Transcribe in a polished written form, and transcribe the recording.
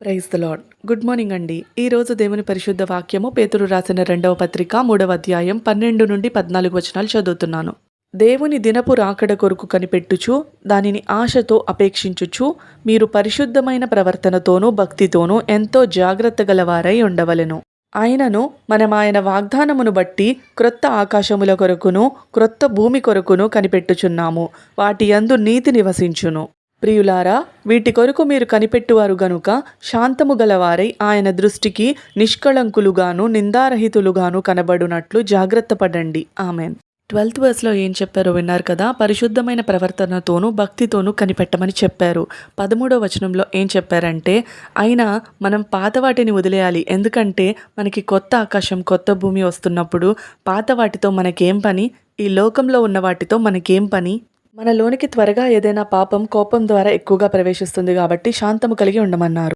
Praise the lord. Good morning అండి. ఈరోజు దేవుని పరిశుద్ధ వాక్యము పేతురు రాసిన 2వ పత్రిక 3వ అధ్యాయం 12-14 వచనాలు చదువుతున్నాను. దేవుని దినపు రాకడ కొరకు కనిపెట్టుచు దానిని ఆశతో అపేక్షించుచు మీరు పరిశుద్ధమైన ప్రవర్తనతోనూ భక్తితోనూ ఎంతో జాగ్రత్త గలవారై ఉండవలెను. ఆయనను మనం ఆయన వాగ్దానమును బట్టి క్రొత్త ఆకాశముల కొరకును క్రొత్త భూమి కొరకును కనిపెట్టుచున్నాము. వాటి యందు నీతి నివసించును. ప్రియులారా, వీటి కొరకు మీరు కనిపెట్టువారు గనుక శాంతము గలవారై ఆయన దృష్టికి నిష్కళంకులుగాను నిందారహితులుగాను కనబడునట్లు జాగ్రత్త పడండి. ఆమెన్. 12th verseలో ఏం చెప్పారో విన్నారు కదా. పరిశుద్ధమైన ప్రవర్తనతోనూ భక్తితోనూ కనిపెట్టమని చెప్పారు. 13వ వచనంలో ఏం చెప్పారంటే అయినా మనం పాత వాటిని వదిలేయాలి. ఎందుకంటే మనకి కొత్త ఆకాశం కొత్త భూమి వస్తున్నప్పుడు పాత వాటితో మనకేం పని, ఈ లోకంలో ఉన్న వాటితో మనకేం పని. మనలోనికి త్వరగా ఏదైనా పాపం కోపం ద్వారా ఎక్కువగా ప్రవేశిస్తుంది కాబట్టి శాంతము కలిగి ఉండమన్నారు.